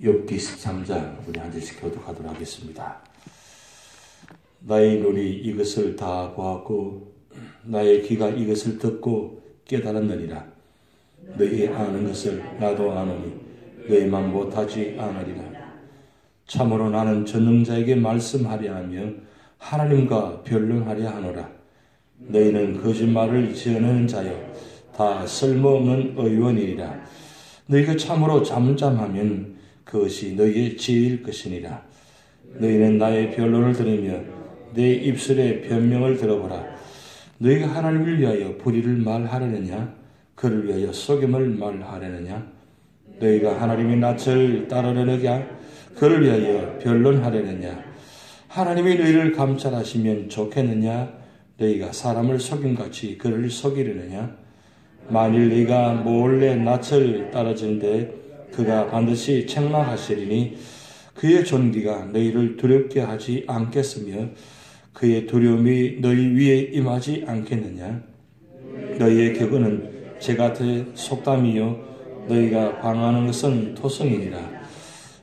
욥기 13장 우리 한 절씩 교독하도록 하겠습니다. 나의 눈이 이것을 다 보았고 나의 귀가 이것을 듣고 깨달았느니라. 너희 아는 것을 나도 아노니 너희만 못하지 않으리라. 참으로 나는 전능자에게 말씀하려 하며 하나님과 변론하려 하노라. 너희는 거짓말을 지어내는 자여 다 쓸모없는 의원이니라. 너희가 참으로 잠잠하면 그것이 너희의 지혜일 것이니라. 너희는 나의 변론을 들으며 내 입술의 변명을 들어보라. 너희가 하나님을 위하여 불의를 말하려느냐? 그를 위하여 속임을 말하려느냐? 너희가 하나님의 낯을 따르려느냐? 그를 위하여 변론하려느냐? 하나님이 너희를 감찰하시면 좋겠느냐? 너희가 사람을 속임같이 그를 속이려느냐? 만일 너희가 몰래 낯을 따르는데 그가 반드시 책망하시리니 그의 존귀가 너희를 두렵게 하지 않겠으며 그의 두려움이 너희 위에 임하지 않겠느냐? 너희의 격언은 제같의 속담이요 너희가 방하는 것은 토성이니라.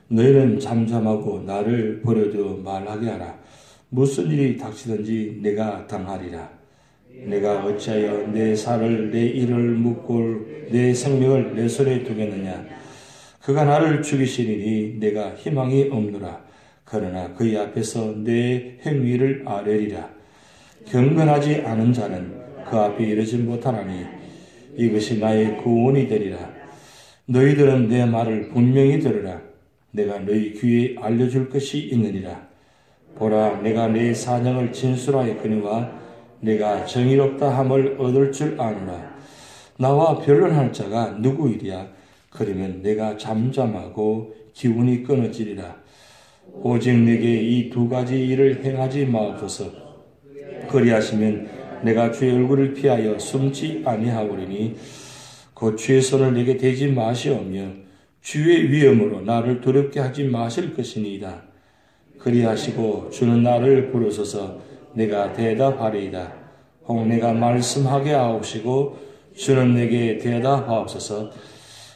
너희는 잠잠하고 나를 버려두어 말하게 하라. 무슨 일이 닥치든지 내가 당하리라. 내가 어찌하여 내 살을 내 이를 묶고 내 생명을 내 손에 두겠느냐? 그가 나를 죽이시리니 내가 희망이 없노라. 그러나 그의 앞에서 내 행위를 아뢰리라. 경건하지 않은 자는 그 앞에 이르지 못하나니 이것이 나의 구원이 되리라. 너희들은 내 말을 분명히 들으라. 내가 너희 귀에 알려줄 것이 있느니라. 보라, 내가 내 사정을 진술하였거니와 내가 정의롭다 함을 얻을 줄 아노라. 나와 변론할 자가 누구이랴? 그러면 내가 잠잠하고 기운이 끊어지리라. 오직 내게 이 두 가지 일을 행하지 마옵소서. 그리하시면 내가 주의 얼굴을 피하여 숨지 아니하오리니 곧 주의 손을 내게 대지 마시오며 주의 위엄으로 나를 두렵게 하지 마실 것이니이다. 그리하시고 주는 나를 부르소서 내가 대답하리이다. 혹 내가 말씀하게 하옵시고 주는 내게 대답하옵소서.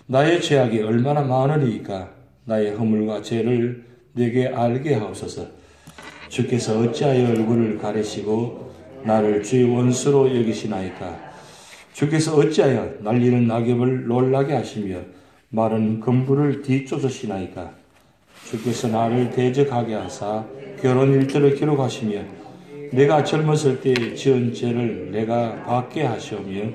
나의 죄악이 얼마나 많으리이까? 나의 허물과 죄를 내게 알게 하옵소서. 주께서 어찌하여 얼굴을 가리시고 나를 주의 원수로 여기시나이까? 주께서 어찌하여 날리는 낙엽을 놀라게 하시며 마른 금불을 뒤쫓으시나이까? 주께서 나를 대적하게 하사 결혼 일들을 기록하시며 내가 젊었을 때 지은 죄를 내가 받게 하시오며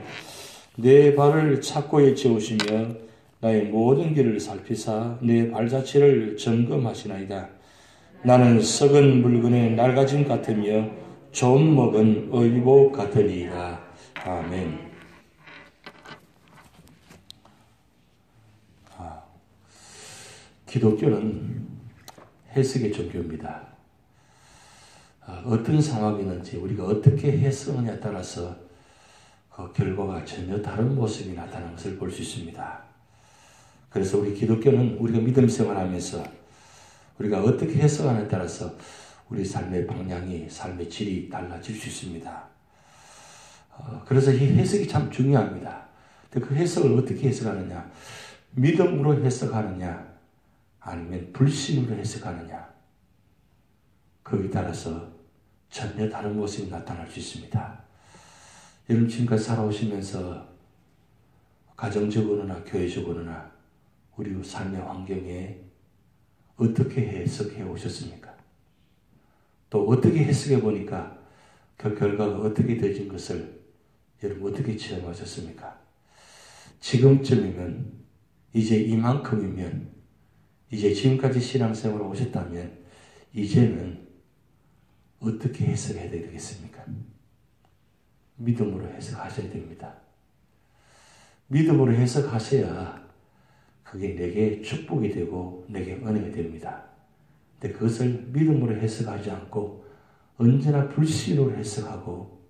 내 발을 착고에 채우시며 나의 모든 길을 살피사 내 발자취를 점검하시나이다. 나는 썩은 물건의 낡아짐 같으며 좀 먹은 의복 같으니이다. 아멘. 기독교는 해석의 종교입니다. 어떤 상황이든지 우리가 어떻게 해석하느냐에 따라서 그 결과가 전혀 다른 모습이 나타나는 것을 볼 수 있습니다. 그래서 우리 기독교는 우리가 믿음 생활하면서 우리가 어떻게 해석하느냐에 따라서 우리 삶의 방향이, 삶의 질이 달라질 수 있습니다. 그래서 이 해석이 참 중요합니다. 근데 그 해석을 어떻게 해석하느냐? 믿음으로 해석하느냐? 아니면 불신으로 해석하느냐? 거기에 따라서 전혀 다른 모습이 나타날 수 있습니다. 여러분 지금까지 살아오시면서 가정적으로나 교회적으로나 우리 삶의 환경에 어떻게 해석해 오셨습니까? 또 어떻게 해석해 보니까 그 결과가 어떻게 되진 것을 여러분 어떻게 체험하셨습니까? 지금쯤이면 이제 이만큼이면 이제 지금까지 신앙생활을 오셨다면 이제는 어떻게 해석해야 되겠습니까? 믿음으로 해석하셔야 됩니다. 믿음으로 해석하셔야 그게 내게 축복이 되고 내게 은혜가 됩니다. 근데 그것을 믿음으로 해석하지 않고 언제나 불신으로 해석하고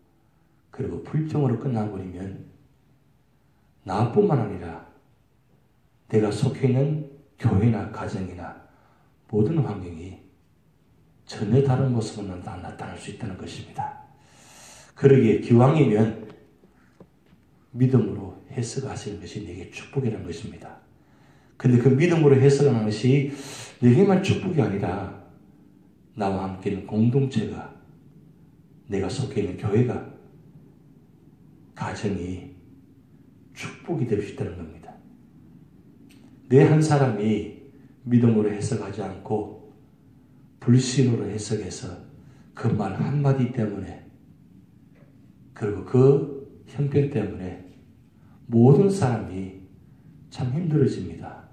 그리고 불평으로 끝나버리면 나뿐만 아니라 내가 속해 있는 교회나 가정이나 모든 환경이 전혀 다른 모습으로 나타날 수 있다는 것입니다. 그러기에 기왕이면 믿음으로 해석하시는 것이 내게 축복이라는 것입니다. 근데 그 믿음으로 해석하는 것이 내게만 축복이 아니라 나와 함께 있는 공동체가, 내가 속해 있는 교회가, 가정이 축복이 될 수 있다는 겁니다. 내 한 사람이 믿음으로 해석하지 않고 불신으로 해석해서 그 말 한마디 때문에, 그리고 그 형편 때문에 모든 사람이 참 힘들어집니다.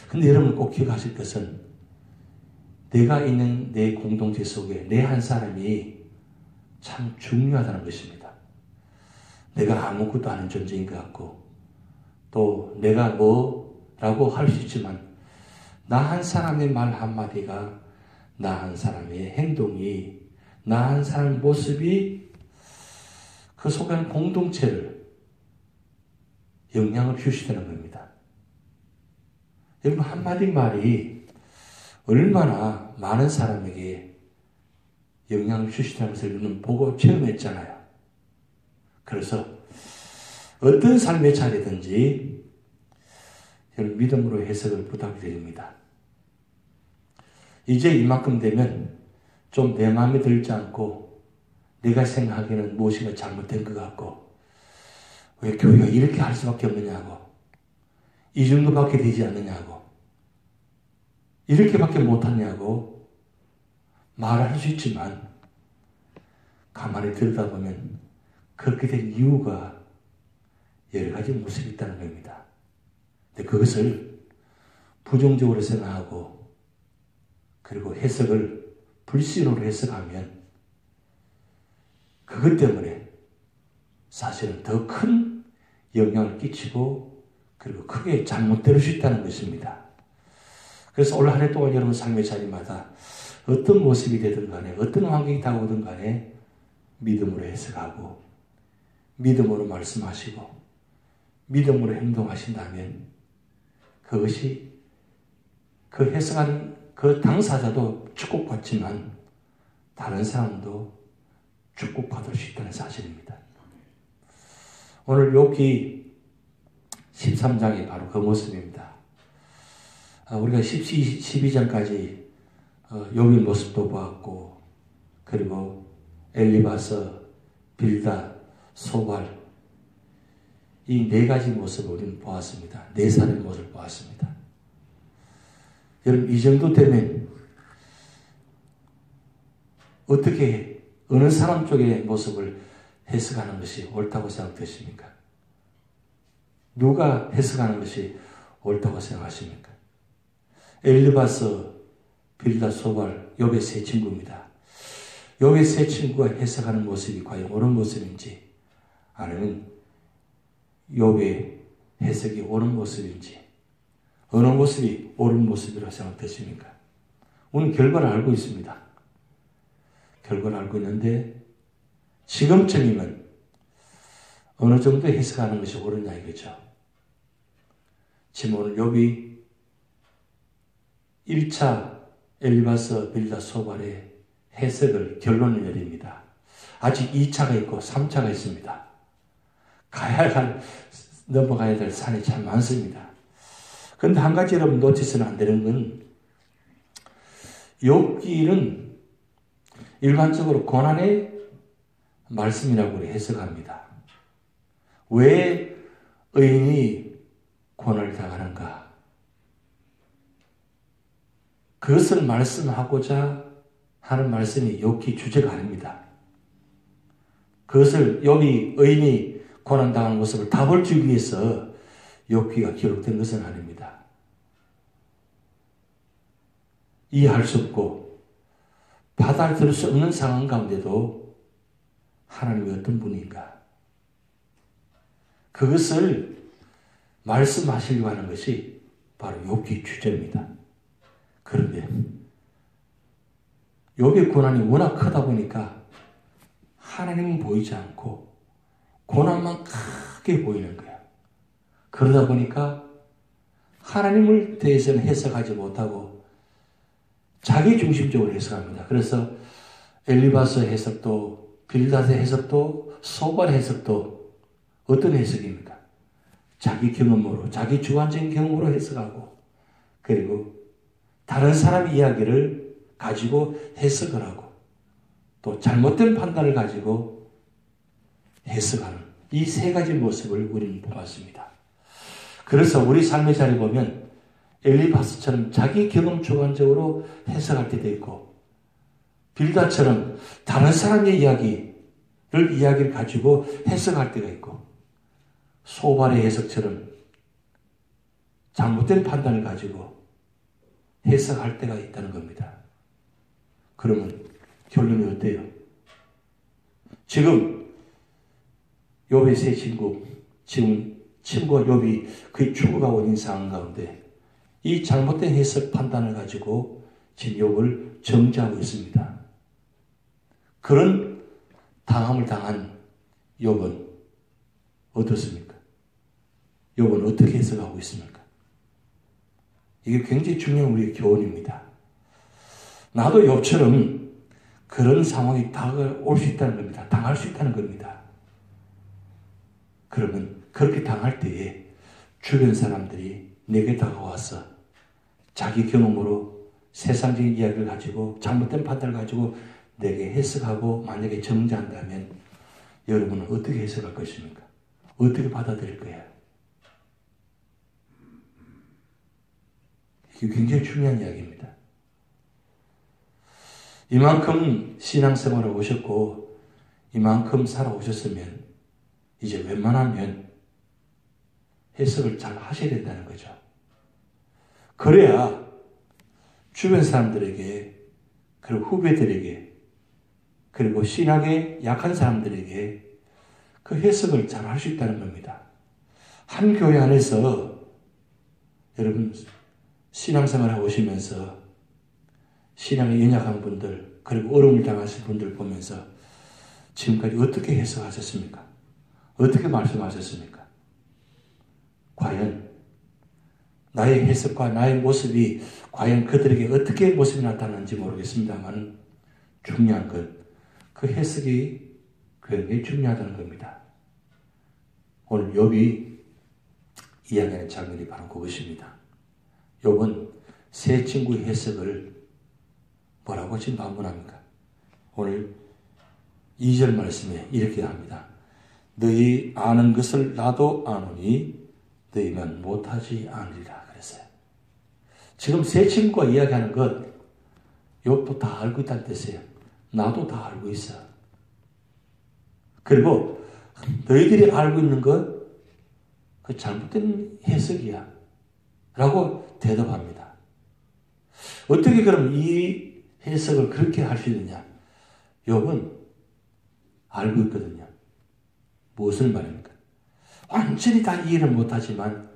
근데 여러분 꼭 기억하실 것은, 내가 있는 내 공동체 속에 내 한 사람이 참 중요하다는 것입니다. 내가 아무것도 아는 존재인 것 같고, 또 내가 뭐라고 할 수 있지만, 나 한 사람의 말 한마디가, 나 한 사람의 행동이, 나 한 사람의 모습이 그 속에 있는 공동체를 영향을 주시다는 겁니다. 여러분, 한마디 말이 얼마나 많은 사람에게 영향을 주시다는 것을 우리는 보고 체험했잖아요. 그래서 어떤 삶의 차례든지 여러분 믿음으로 해석을 부탁드립니다. 이제 이만큼 되면 좀 내 마음에 들지 않고, 내가 생각하기에는 무엇인가 잘못된 것 같고, 왜 교회가 이렇게 할 수밖에 없느냐고, 이 정도밖에 되지 않느냐고, 이렇게밖에 못하냐고 말을 할 수 있지만, 가만히 들여다보면 그렇게 된 이유가 여러 가지 모습이 있다는 겁니다. 근데 그것을 부정적으로 생각하고, 그리고 해석을 불신으로 해석하면 그것 때문에 사실은 더 큰 영향을 끼치고, 그리고 크게 잘못될 수 있다는 것입니다. 그래서 올 한 해 동안 여러분 삶의 자리마다 어떤 모습이 되든 간에, 어떤 환경이 다가오든 간에 믿음으로 해석하고, 믿음으로 말씀하시고, 믿음으로 행동하신다면 그것이 그 해석하는 그 당사자도 축복받지만 다른 사람도 축복받을 수 있다는 사실입니다. 오늘 욥기 13장이 바로 그 모습입니다. 우리가 12장까지 욥의 모습도 보았고, 그리고 엘리바서, 빌닷, 소발, 이 네 가지 모습을 우리는 보았습니다. 네 사람의 모습을 보았습니다. 여러분, 이 정도 되면 어떻게, 어느 사람 쪽의 모습을 해석하는 것이 옳다고 생각되십니까? 누가 해석하는 것이 옳다고 생각하십니까? 엘리바서, 빌닷, 소발, 욥의 세 친구입니다. 욥의 세 친구가 해석하는 모습이 과연 옳은 모습인지, 아니면 욥의 해석이 옳은 모습인지, 어느 모습이 옳은 모습이라고 생각되십니까? 우리는 결과를 알고 있습니다. 결과를 알고 있는데 지금쯤이면 어느 정도 해석하는 것이 옳으냐 이거죠. 지금 오늘 욥이 1차 엘리바서, 빌닷, 소발의 해석을, 결론을 내립니다. 아직 2차가 있고 3차가 있습니다. 넘어가야 될 산이 참 많습니다. 그런데 한 가지 여러분 놓치서는 안 되는 건, 욥기는 일반적으로 고난의 말씀이라고 해석합니다. 왜 의인이 고난을 당하는가? 그것을 말씀하고자 하는 말씀이 욥기 주제가 아닙니다. 그것을 욥이, 의인이 고난당하는 모습을 답을 주기 위해서 욥기가 기록된 것은 아닙니다. 이해할 수 없고 받아들일 수 없는 상황 가운데도 하나님이 어떤 분인가, 그것을 말씀하시려고 하는 것이 바로 욥기 주제입니다. 그런데 욥의 고난이 워낙 크다 보니까 하나님은 보이지 않고 고난만 크게 보이는 거예요. 그러다 보니까 하나님을 대해서는 해석하지 못하고 자기 중심적으로 해석합니다. 그래서 엘리바서 해석도, 빌닷의 해석도, 소발 해석도 어떤 해석입니까? 자기 경험으로, 자기 주관적인 경험으로 해석하고, 그리고 다른 사람의 이야기를 가지고 해석을 하고, 또 잘못된 판단을 가지고 해석하는 이 세 가지 모습을 우리는 보았습니다. 그래서 우리 삶의 자리에 보면 엘리바스처럼 자기 경험 주관적으로 해석할 때도 있고, 빌다처럼 다른 사람의 이야기를 가지고 해석할 때가 있고, 소발의 해석처럼 잘못된 판단을 가지고 해석할 때가 있다는 겁니다. 그러면 결론이 어때요? 지금 욥의 세 친구, 지금 친구와 욥이 그의 죽어가고 있는 상황 가운데 이 잘못된 해석 판단을 가지고 지금 욥을 정죄하고 있습니다. 그런 당함을 당한 욥은 어떻습니까? 욥은 어떻게 해석하고 있습니까? 이게 굉장히 중요한 우리의 교훈입니다. 나도 욥처럼 그런 상황이 다가올 수 있다는 겁니다. 당할 수 있다는 겁니다. 그러면 그렇게 당할 때에 주변 사람들이 내게 다가와서 자기 경험으로 세상적인 이야기를 가지고 잘못된 판단을 가지고 내게 해석하고 만약에 정죄한다면 여러분은 어떻게 해석할 것입니까? 어떻게 받아들일 거예요? 이게 굉장히 중요한 이야기입니다. 이만큼 신앙생활을 오셨고 이만큼 살아오셨으면 이제 웬만하면 해석을 잘 하셔야 된다는 거죠. 그래야 주변 사람들에게, 그리고 후배들에게, 그리고 신학에 약한 사람들에게 그 해석을 잘 할 수 있다는 겁니다. 한 교회 안에서 여러분 신앙생활을 오시면서 신앙에 연약한 분들, 그리고 어려움을 당하신 분들 보면서 지금까지 어떻게 해석하셨습니까? 어떻게 말씀하셨습니까? 과연 나의 해석과 나의 모습이 과연 그들에게 어떻게 모습이 나타나는지 모르겠습니다만 중요한 건 그 해석이 굉장히 중요하다는 겁니다. 오늘 욥이 이야기하는 장면이 바로 그것입니다. 욥은 세 친구의 해석을 뭐라고 지금 반문합니까? 오늘 2절 말씀에 이렇게 합니다. 너희 아는 것을 나도 아노니 너희만 못하지 않으리라 그랬어요. 지금 세 친구가 이야기하는 것 욥도 다 알고 있다는 뜻이에요. 나도 다 알고 있어. 그리고 너희들이 알고 있는 것 그 잘못된 해석이야 라고 대답합니다. 어떻게 그럼 이 해석을 그렇게 할 수 있느냐? 욥은 알고 있거든요. 무엇을 말합니까? 완전히 다 이해를 못하지만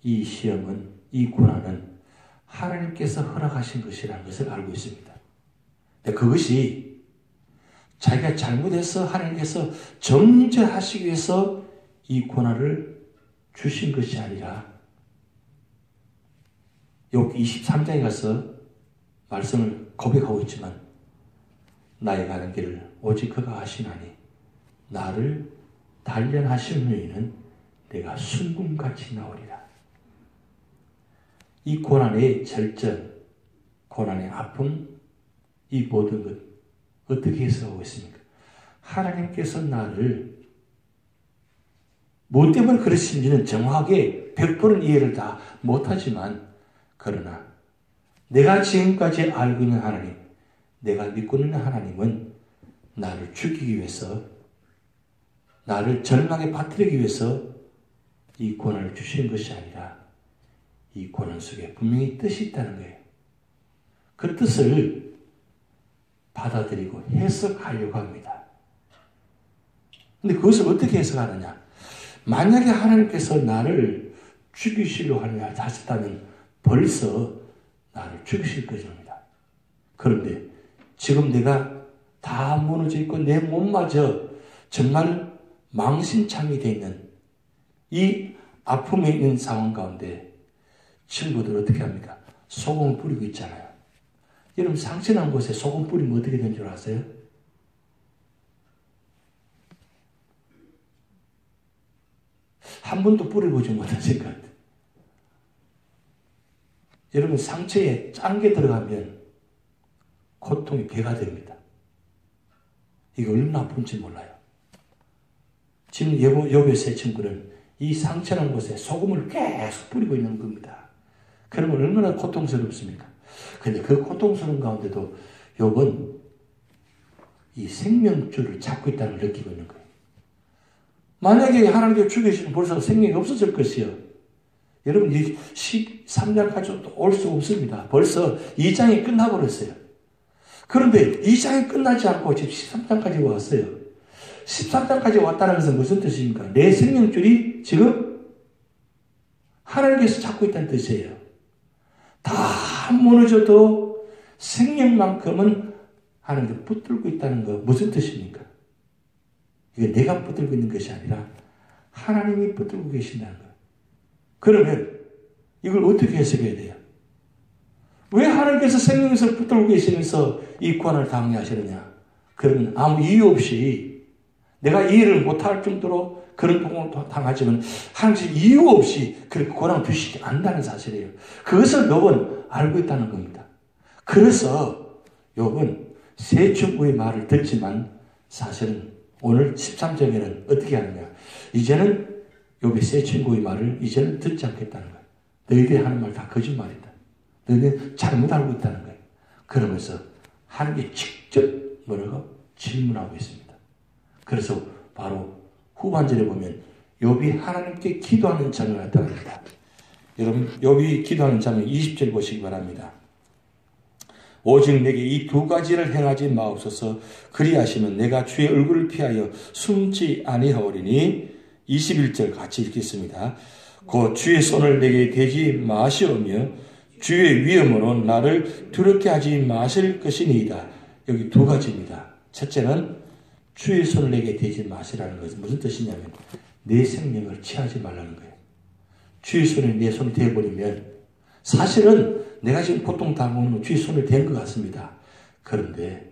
이 시험은, 이 고난은 하나님께서 허락하신 것이라는 것을 알고 있습니다. 그것이 자기가 잘못해서 하나님께서 정죄하시기 위해서 이 고난을 주신 것이 아니라 욥 23장에 가서 말씀을 고백하고 있지만 나의 가는 길을 오직 그가 하시나니 나를 단련하신 후에는 내가 순금같이 나오리라. 이 고난의 절정, 고난의 아픔, 이 모든 것 어떻게 해석하고 있습니까? 하나님께서 나를 뭐 때문에 그러신지는 정확하게 100% 이해를 다 못하지만 그러나 내가 지금까지 알고 있는 하나님, 내가 믿고 있는 하나님은 나를 죽이기 위해서, 나를 절망에 빠뜨리기 위해서 이 고난을 주신 것이 아니라 이 고난 속에 분명히 뜻이 있다는 거예요. 그 뜻을 받아들이고 해석하려고 합니다. 근데 그것을 어떻게 해석하느냐? 만약에 하나님께서 나를 죽이시려고 하셨다면 벌써 나를 죽이실 것입니다. 그런데 지금 내가 다 무너져 있고 내 몸마저 정말 망신창이 되어 있는 이 아픔에 있는 상황 가운데 친구들 어떻게 합니까? 소금을 뿌리고 있잖아요. 여러분 상처난 곳에 소금 뿌리면 어떻게 된 줄 아세요? 한 번도 뿌려보지 못하신 것 같아요. 여러분, 상처에 짠 게 들어가면 고통이 배가 됩니다. 이게 얼마나 아픈지 몰라요. 지금 욥의 세 친구는 이 상처난 곳에 소금을 계속 뿌리고 있는 겁니다. 그러면 얼마나 고통스럽습니까? 그런데 그 고통스러운 가운데도 욥은 이 생명줄을 잡고 있다는 걸 느끼고 있는 거예요. 만약에 하나님께서 죽이시면 벌써 생명이 없어질 것이요. 여러분, 이 13장까지 올 수 없습니다. 벌써 2장이 끝나버렸어요. 그런데 2장이 끝나지 않고 지금 13장까지 왔어요. 13장까지 왔다는 것은 무슨 뜻입니까? 내 생명줄이 지금 하나님께서 잡고 있다는 뜻이에요. 다 무너져도 생명만큼은 하나님께 붙들고 있다는 거 무슨 뜻입니까? 이게 내가 붙들고 있는 것이 아니라 하나님이 붙들고 계신다는 거예요. 그러면 이걸 어떻게 해석해야 돼요? 왜 하나님께서 생명에서 붙들고 계시면서 이 고난을 당하게 하시느냐? 그러면 아무 이유 없이 내가 이해를 못할 정도로 그런 고난을 당하지만 하나님께서 이유 없이 그렇게 고난을 주시지 않는다는 사실이에요. 그것을 욥은 알고 있다는 겁니다. 그래서 욥은 세 친구의 말을 듣지만 사실은 오늘 13장에는 어떻게 하느냐? 이제는 욥의 세 친구의 말을 이제는 듣지 않겠다는 거예요. 너희들이 하는 말 다 거짓말이다. 너희들은 잘못 알고 있다는 거예요. 그러면서 하나님께 직접 뭐라고? 질문하고 있습니다. 그래서 바로 후반절에 보면 욥이 하나님께 기도하는 장면이 나타납니다. 여러분, 욥이 기도하는 장면 20절 보시기 바랍니다. 오직 내게 이 두 가지를 행하지 마옵소서. 그리하시면 내가 주의 얼굴을 피하여 숨지 아니하오리니. 21절 같이 읽겠습니다. 곧 주의 손을 내게 대지 마시오며 주의 위엄으로 나를 두렵게 하지 마실 것이니이다. 여기 두 가지입니다. 첫째는 주의 손을 내게 대지 마시라는 것은 무슨 뜻이냐면 내 생명을 취하지 말라는 거예요. 주의 손에 내 손을 대버리면 사실은 내가 지금 고통당하는 주의 손을 댄 것 같습니다. 그런데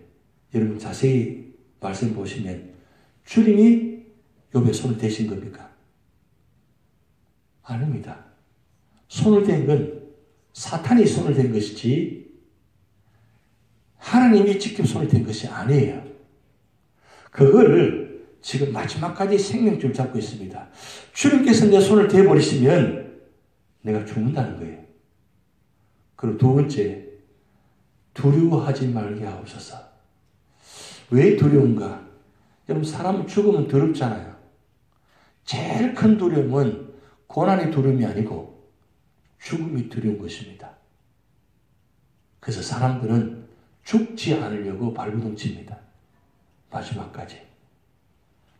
여러분 자세히 말씀 보시면 주님이 욥의 손을 대신 겁니까? 아닙니다. 손을 댄 건 사탄이 손을 댄 것이지 하나님이 직접 손을 댄 것이 아니에요. 그거를 지금 마지막까지 생명줄 잡고 있습니다. 주님께서 내 손을 대버리시면 내가 죽는다는 거예요. 그리고 두 번째, 두려워하지 말게 하옵소서. 왜 두려운가? 여러분, 사람은 죽으면 두렵잖아요. 제일 큰 두려움은 고난의 두려움이 아니고 죽음이 두려운 것입니다. 그래서 사람들은 죽지 않으려고 발버둥 칩니다. 마지막까지.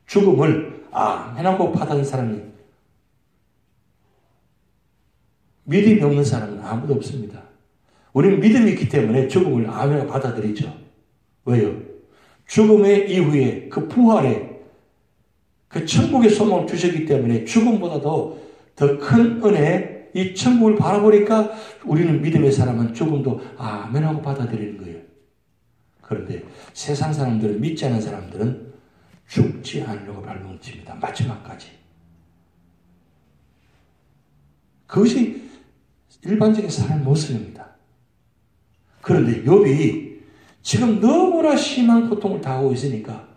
죽음을 해놓고 받은 사람이 믿음이 없는 사람은 아무도 없습니다. 우리는 믿음이 있기 때문에 죽음을 아멘하고 받아들이죠. 왜요? 죽음의 이후에 그 부활에 그 천국의 소망을 주셨기 때문에 죽음보다도 더 큰 은혜, 이 천국을 바라보니까 우리는 믿음의 사람은 죽음도 아멘하고 받아들이는 거예요. 그런데 세상 사람들은, 믿지 않는 사람들은 죽지 않으려고 발버둥칩니다. 마지막까지. 그것이 일반적인 사람의 모습입니다. 그런데 욥이 지금 너무나 심한 고통을 당하고 있으니까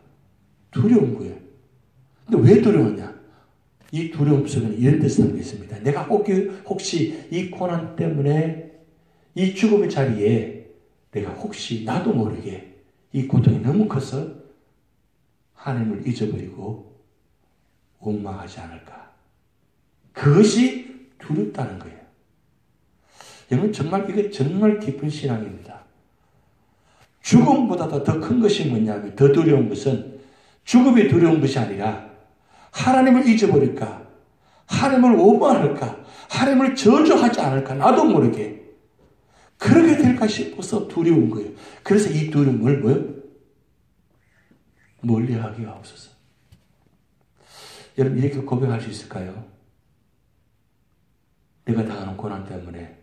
두려운 거예요. 근데 왜 두려웠냐? 이 두려움 속에는 이런 뜻이 담겨 있습니다. 내가 혹시 이 고난 때문에 이 죽음의 자리에 내가 혹시 나도 모르게 이 고통이 너무 커서 하나님을 잊어버리고 원망하지 않을까. 그것이 두렵다는 거예요. 여러분, 이게 정말 깊은 신앙입니다. 죽음보다 더 큰 것이 뭐냐면, 더 두려운 것은 죽음이 두려운 것이 아니라 하나님을 잊어버릴까, 하나님을 원망할까, 하나님을 저주하지 않을까, 나도 모르게 그렇게 될까 싶어서 두려운 거예요. 그래서 이 두려움을 멀리하게 하옵소서. 여러분, 이렇게 고백할 수 있을까요? 내가 당하는 고난 때문에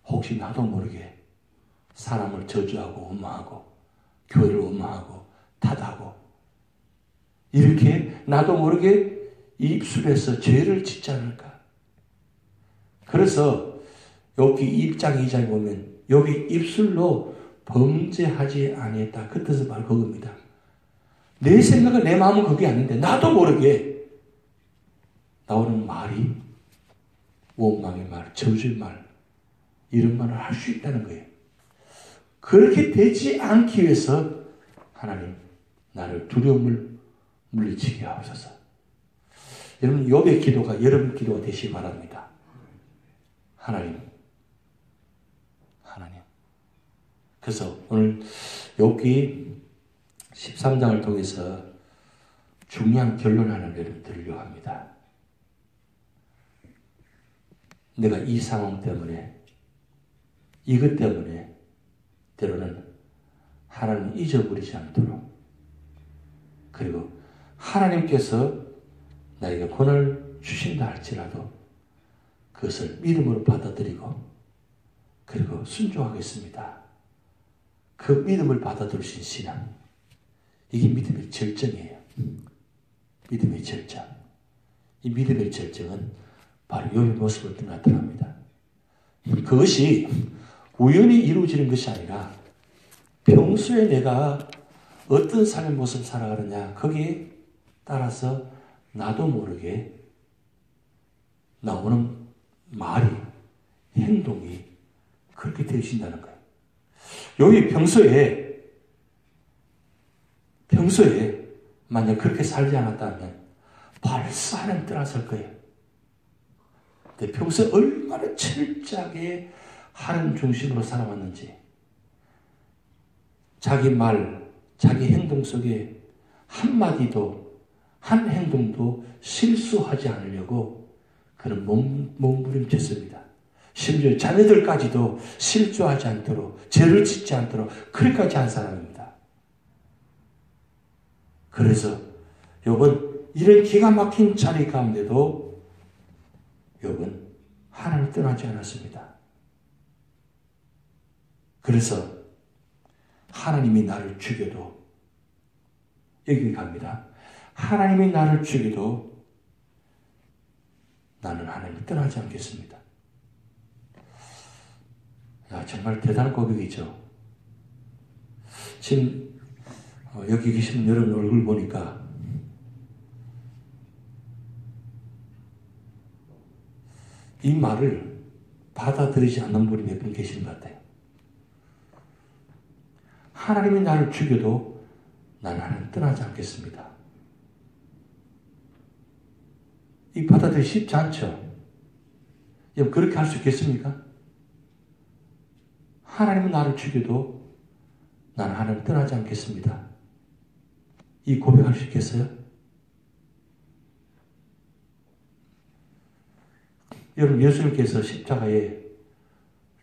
혹시 나도 모르게 사람을 저주하고 원망하고 교회를 원망하고 탓하고 이렇게 나도 모르게 이 입술에서 죄를 짓지 않을까? 그래서 여기 1장 2장에 보면 여기 입술로 범죄하지 아니했다. 그 뜻은 바로 그겁니다. 내 생각은 내 마음은 그게 아닌데 나도 모르게 나오는 말이 원망의 말, 저주의 말 이런 말을 할 수 있다는 거예요. 그렇게 되지 않기 위해서 하나님 나를 두려움을 물리치게 하옵소서. 여러분 욥의 기도가 여러분 기도가 되시기 바랍니다. 하나님. 그래서 오늘 욥기 13장을 통해서 중요한 결론 하나를 여러분 드리려고 합니다. 내가 이 상황 때문에 이것 때문에 때로는 하나님을 잊어버리지 않도록 그리고 하나님께서 나에게 권한을 주신다 할지라도 그것을 믿음으로 받아들이고 그리고 순종하겠습니다. 그 믿음을 받아들이신 신앙 이게 믿음의 절정이에요. 믿음의 절정. 이 믿음의 절정은 바로 욥의 모습을 나타납니다. 그것이 우연히 이루어지는 것이 아니라 평소에 내가 어떤 삶의 모습을 살아가느냐 거기에 따라서 나도 모르게 나오는 말이 행동이 그렇게 되신다는 거예요. 욥이 평소에 만약 그렇게 살지 않았다면 벌써 하나님 떠났을 거예요. 근데 평소에 얼마나 철저하게 하나님 중심으로 살아왔는지 자기 말, 자기 행동 속에 한마디도 한 행동도 실수하지 않으려고 그는 몸부림쳤습니다. 심지어 자녀들까지도 실수하지 않도록 죄를 짓지 않도록 그렇게까지 한 사람입니다. 그래서 욥은 이런 기가 막힌 자리 가운데도 욥은 하나님을 떠나지 않았습니다. 그래서 하나님이 나를 죽여도 여기 갑니다. 하나님이 나를 죽여도 나는 하나님을 떠나지 않겠습니다. 야, 정말 대단한 고백이죠. 지금 여기 계시는 여러분 얼굴 보니까 이 말을 받아들이지 않는 분이 몇 분 계시는 것 같아요. 하나님이 나를 죽여도 나는 하나님 떠나지 않겠습니다. 이 받아들이기 쉽지 않죠? 여러분 그렇게 할 수 있겠습니까? 하나님은 나를 죽여도 나는 하나님 떠나지 않겠습니다. 이 고백할 수 있겠어요? 여러분 예수님께서 십자가에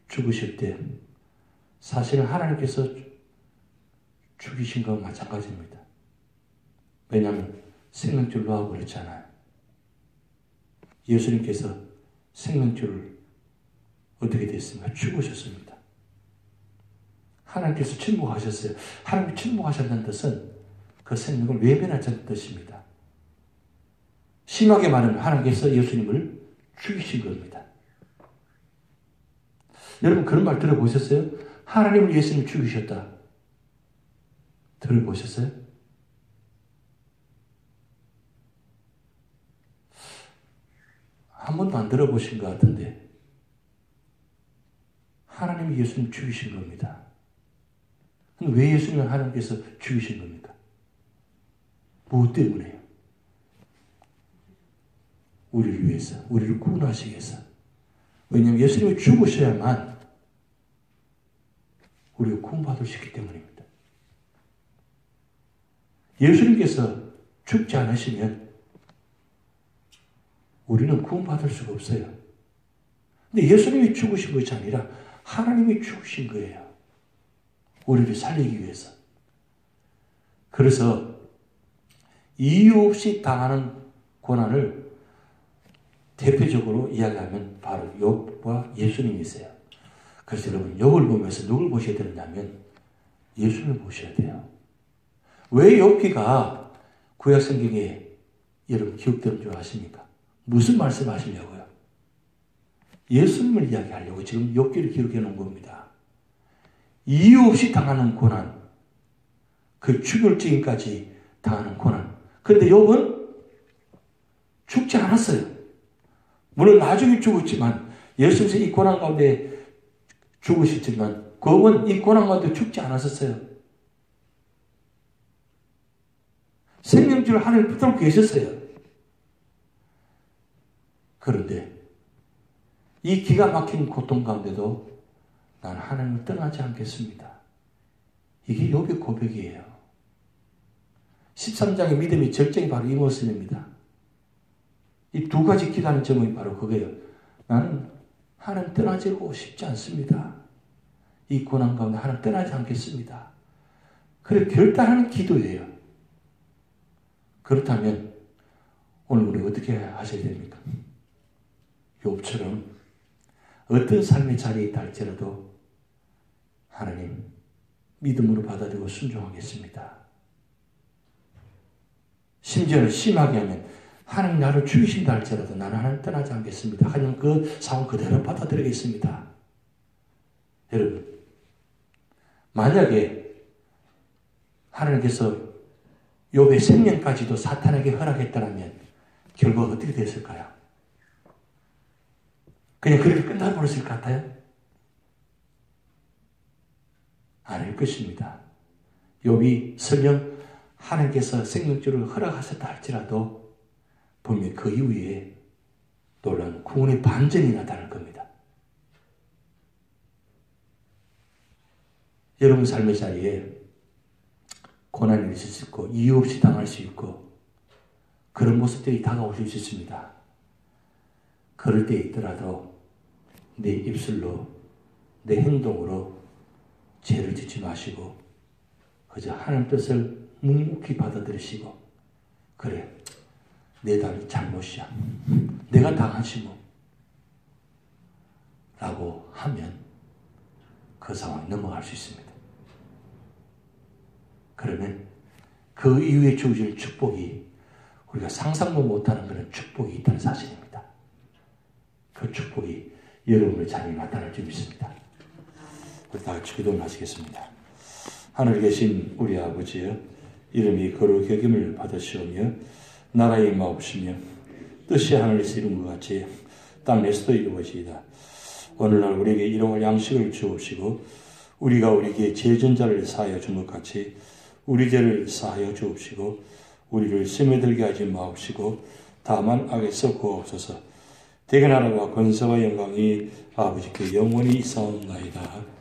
죽으실 때 사실은 하나님께서 죽이신 것과 마찬가지입니다. 왜냐하면 생명줄 놓아고 그랬잖아요. 예수님께서 생명줄을 어떻게 됐습니까? 죽으셨습니다. 하나님께서 침묵하셨어요. 하나님이 침묵하셨다는 뜻은 그 생명을 외면하셨다는 뜻입니다. 심하게 말하면 하나님께서 예수님을 죽이신 겁니다. 여러분 그런 말 들어보셨어요? 하나님을 예수님 죽이셨다. 들어보셨어요? 한 번도 안 들어보신 것 같은데 하나님이 예수님 죽이신 겁니다. 왜 예수님을 하나님께서 죽이신 겁니까? 무엇 때문에요? 우리를 위해서, 우리를 구원하시기 위해서. 왜냐하면 예수님이 죽으셔야만 우리가 구원받을 수 있기 때문입니다. 예수님께서 죽지 않으시면 우리는 구원받을 수가 없어요. 근데 예수님이 죽으신 것이 아니라 하나님이 죽으신 거예요. 우리를 살리기 위해서. 그래서 이유 없이 당하는 고난을 대표적으로 이야기하면 바로 욥과 예수님이세요. 그래서 여러분 욥을 보면서 누굴 보셔야 되느냐면 예수님을 보셔야 돼요. 왜 욥기가 구약 성경에 여러분 기억되는 줄 아십니까? 무슨 말씀 하시냐고요? 예수님을 이야기하려고 지금 욥기를 기록해 놓은 겁니다. 이유 없이 당하는 고난, 그 죽을 지금까지 당하는 고난. 그런데 욥은 죽지 않았어요. 물론 나중에 죽었지만 예수님이 이 고난 가운데 죽으셨지만 욥은 이 고난 가운데 죽지 않았었어요. 생명줄을 하나님 붙들고 계셨어요. 그런데 이 기가 막힌 고통 가운데도 나는 하나님을 떠나지 않겠습니다. 이게 욥의 고백이에요. 13장의 믿음의 절정이 바로 이 모습입니다. 이 두 가지 기도하는 제목이 바로 그거예요. 나는 하나님 떠나지고 싶지 않습니다. 이 고난 가운데 하나님 떠나지 않겠습니다. 그래 결단하는 기도예요. 그렇다면 오늘 우리 어떻게 하셔야 됩니까? 욥처럼 어떤 삶의 자리에 있다 할지라도 하나님 믿음으로 받아들이고 순종하겠습니다. 심지어는 심하게 하면 하나님 나를 죽이신다 할지라도 나는 하나님 떠나지 않겠습니다. 하나님 그 상황 그대로 받아들이겠습니다. 여러분, 만약에 하나님께서 욥의 생명까지도 사탄에게 허락했다면 결과가 어떻게 됐을까요? 그냥 그렇게 끝나버렸을 것 같아요? 아닐 것입니다. 욥이 설령 하나님께서 생명줄을 허락하셨다 할지라도 분명히 그 이후에 놀라운 구원의 반전이 나타날 겁니다. 여러분 삶의 자리에 고난이 있을 수 있고 이유 없이 당할 수 있고 그런 모습들이 다가오실 수 있습니다. 그럴 때 있더라도 내 입술로 내 행동으로 죄를 짓지 마시고 그저 하나님 뜻을 묵묵히 받아들이시고 그래 내 잘못이야 내가 당하지 뭐 라고 하면 그 상황에 넘어갈 수 있습니다. 그러면 그 이후에 주어질 축복이 우리가 상상도 못하는 그런 축복이 있다는 사실입니다. 그 축복이 여러분의 자리에 나타날 줄 믿습니다. 우리 다 같이 기도를 하시겠습니다. 하늘에 계신 우리 아버지여 이름이 거룩히 여김을 받으시오며 나라의 임하옵시며 뜻이 하늘에서 이룬 것 같이 땅에서도 이루어지이다. 오늘날 우리에게 일용할 양식을 주옵시고 우리가 우리에게 죄전자를 사하여 준 것 같이 우리 죄를 사하여 주옵시고 우리를 시험에 들게 하지 마옵시고 다만 악에서 구하옵소서. 대개 나라와 권세와 영광이 아버지께 영원히 있사옵나이다.